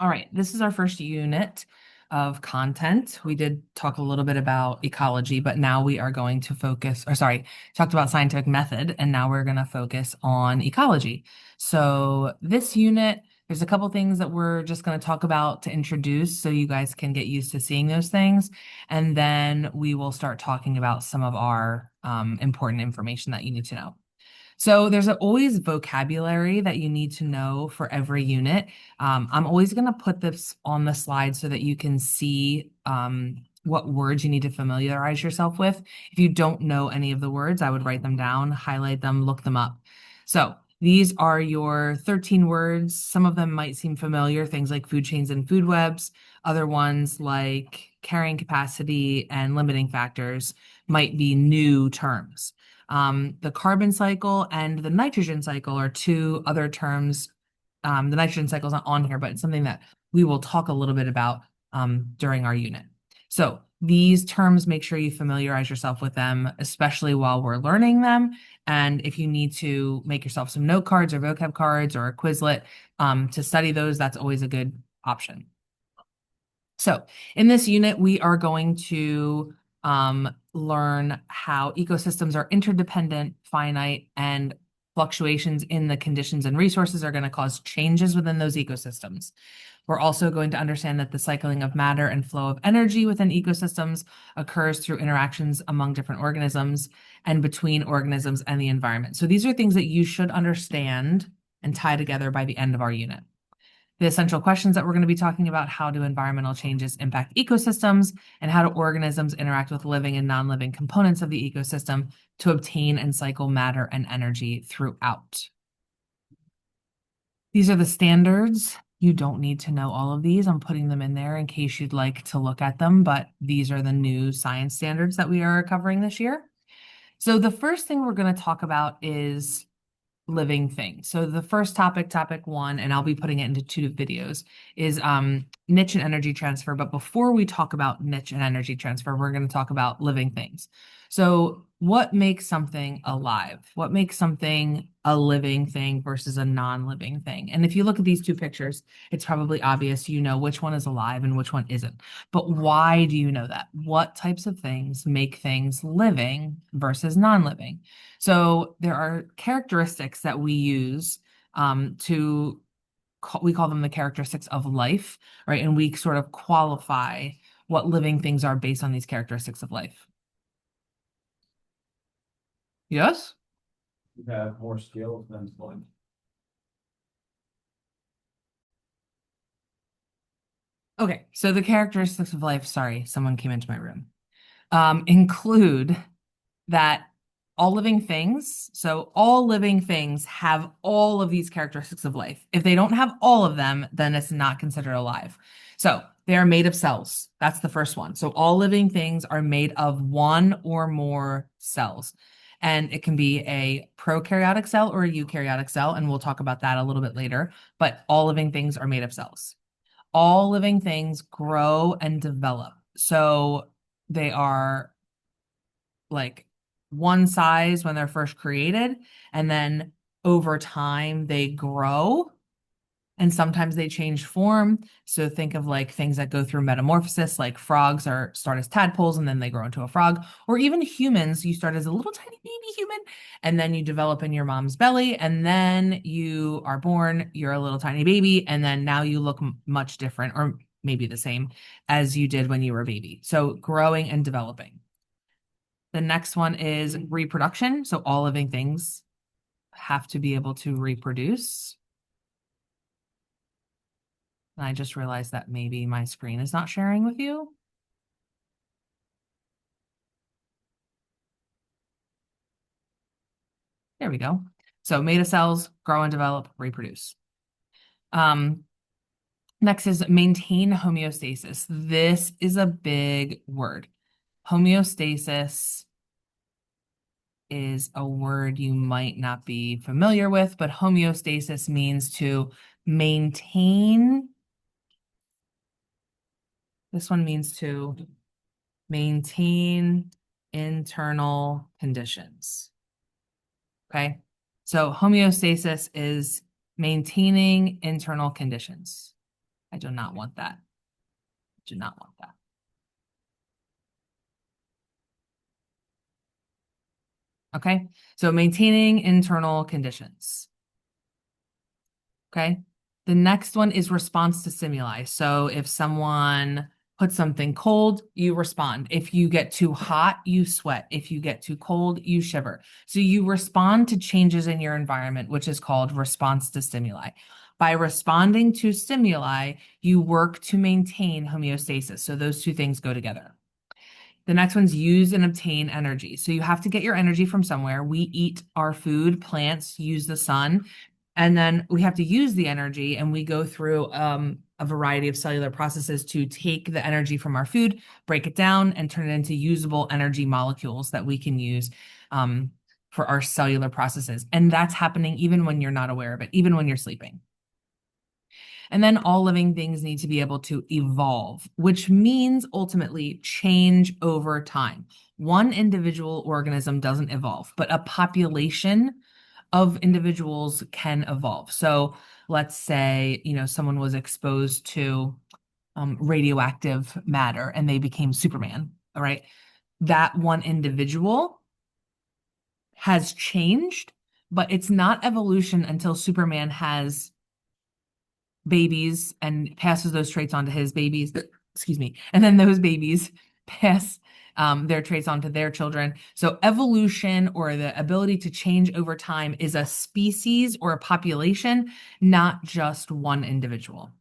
All right, this is our first unit of content. We did talk a little bit about ecology, but now we are going to focus, or sorry, talked about scientific method, and now we're going to focus on ecology. So this unit, there's a couple things that we're just going to talk about to introduce so you guys can get used to seeing those things. And then we will start talking about some of our important information that you need to know. So there's always vocabulary that you need to know for every unit. I'm always going to put this on the slide so that you can see what words you need to familiarize yourself with. If you don't know any of the words, I would write them down, highlight them, look them up. So these are your 13 words. Some of them might seem familiar, things like food chains and food webs. Other ones like carrying capacity and limiting factors might be new terms. The carbon cycle and the nitrogen cycle are two other terms. The nitrogen cycle is not on here, but it's something that we will talk a little bit about during our unit. So these terms, make sure you familiarize yourself with them, especially while we're learning them. And if you need to make yourself some note cards or vocab cards or a Quizlet to study those, that's always a good option. So in this unit, we are going to learn how ecosystems are interdependent, finite, and fluctuations in the conditions and resources are going to cause changes within those ecosystems. We're also going to understand that the cycling of matter and flow of energy within ecosystems occurs through interactions among different organisms and between organisms and the environment. So these are things that you should understand and tie together by the end of our unit. The essential questions that we're going to be talking about: how do environmental changes impact ecosystems, and how do organisms interact with living and non-living components of the ecosystem to obtain and cycle matter and energy throughout. These are the standards. You don't need to know all of these. I'm putting them in there in case you'd like to look at them, but these are the new science standards that we are covering this year. So the first thing we're going to talk about is living things. So the first topic one, and I'll be putting it into two videos, is niche and energy transfer. But before we talk about niche and energy transfer, we're going to talk about living things. So what makes something alive? What makes something a living thing versus a non-living thing? And if you look at these two pictures, it's probably obvious you know which one is alive and which one isn't. But why do you know that? What types of things make things living versus non-living? So there are characteristics that we use we call them the characteristics of life, right? And we sort of qualify what living things are based on these characteristics of life. Yes? You have more skills than one. Okay, so the characteristics of life, sorry, someone came into my room, include that all living things, so all living things have all of these characteristics of life. If they don't have all of them, then it's not considered alive. So they are made of cells. That's the first one. So all living things are made of one or more cells. And it can be a prokaryotic cell or a eukaryotic cell, and we'll talk about that a little bit later. But all living things are made of cells. All living things grow and develop. So they are like one size when they're first created, and then over time they grow, and sometimes they change form. So think of like things that go through metamorphosis, like frogs start as tadpoles and then they grow into a frog, or even humans. You start as a little tiny baby human, and then you develop in your mom's belly, and then you are born, you're a little tiny baby, and then now you look much different, or maybe the same as you did when you were a baby. So growing and developing. The next one is reproduction. So all living things have to be able to reproduce. And I just realized that maybe my screen is not sharing with you. There we go. So made of cells, grow and develop, reproduce. Next is maintain homeostasis. This is a big word. Homeostasis is a word you might not be familiar with, but homeostasis means to maintain. This one means to maintain internal conditions. Okay, so homeostasis is maintaining internal conditions. I do not want that. Do not want that. Okay, so maintaining internal conditions. Okay, the next one is response to stimuli. So if someone puts something cold, you respond. If you get too hot, you sweat. If you get too cold, you shiver. So you respond to changes in your environment, which is called response to stimuli. By responding to stimuli, you work to maintain homeostasis. So those two things go together. The next one's use and obtain energy. So you have to get your energy from somewhere. We eat our food, plants use the sun, and then we have to use the energy, and we go through a variety of cellular processes to take the energy from our food, break it down, and turn it into usable energy molecules that we can use for our cellular processes. And that's happening even when you're not aware of it, even when you're sleeping. And then all living things need to be able to evolve, which means ultimately change over time. One individual organism doesn't evolve, but a population of individuals can evolve. So let's say, someone was exposed to radioactive matter and they became Superman, all right? That one individual has changed, but it's not evolution until Superman has babies and passes those traits on to his babies, excuse me, and then those babies pass their traits on to their children. So evolution, or the ability to change over time, is a species or a population, not just one individual.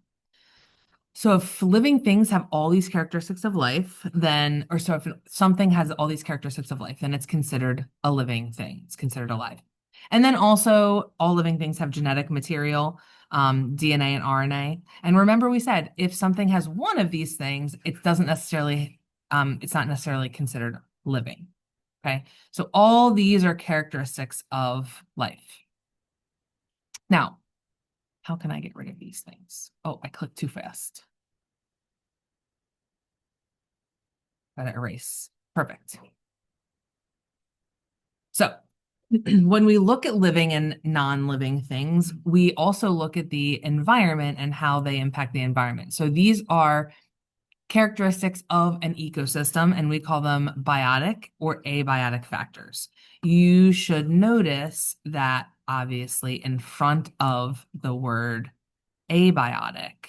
So if living things have all these characteristics of life, so if something has all these characteristics of life, then it's considered a living thing. It's considered alive. And then also all living things have genetic material, DNA and RNA. And remember we said, if something has one of these things, it's not necessarily considered living. Okay. So all these are characteristics of life. Now, how can I get rid of these things? Oh, I clicked too fast. Gotta erase. Perfect. So when we look at living and non-living things, we also look at the environment and how they impact the environment. So these are characteristics of an ecosystem, and we call them biotic or abiotic factors. You should notice that obviously in front of the word abiotic,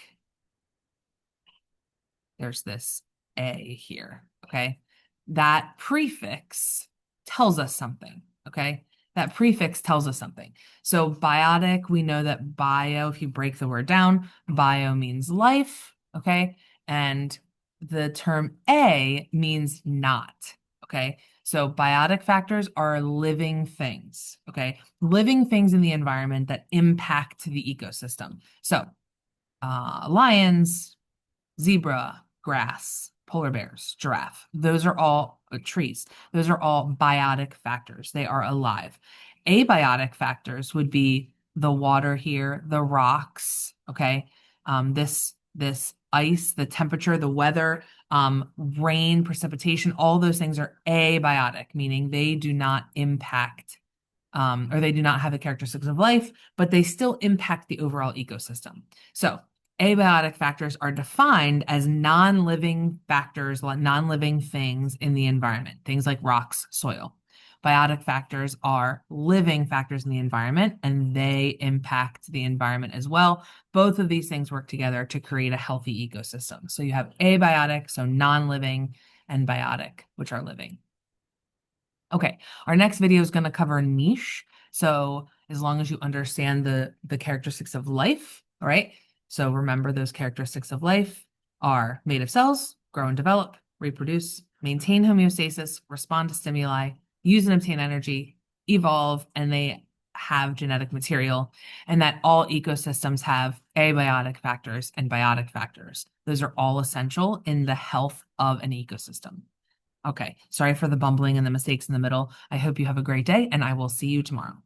there's this A here, okay? That prefix tells us something, okay? That prefix tells us something. So biotic, we know that bio, if you break the word down, bio means life, okay? And the term A means not, okay? So biotic factors are living things, okay? Living things in the environment that impact the ecosystem. So lions, zebra, grass, polar bears, giraffe. Those are all trees. Those are all biotic factors. They are alive. Abiotic factors would be the water here, the rocks, okay? This ice, the temperature, the weather, rain, precipitation, all those things are abiotic, meaning they do not impact or they do not have the characteristics of life, but they still impact the overall ecosystem. So abiotic factors are defined as non-living factors, non-living things in the environment, things like rocks, soil. Biotic factors are living factors in the environment, and they impact the environment as well. Both of these things work together to create a healthy ecosystem. So you have abiotic, so non-living, and biotic, which are living. Okay, our next video is going to cover niche. So as long as you understand the characteristics of life, all right? So remember, those characteristics of life are made of cells, grow and develop, reproduce, maintain homeostasis, respond to stimuli, use and obtain energy, evolve, and they have genetic material, and that all ecosystems have abiotic factors and biotic factors. Those are all essential in the health of an ecosystem. Okay, sorry for the bumbling and the mistakes in the middle. I hope you have a great day, and I will see you tomorrow.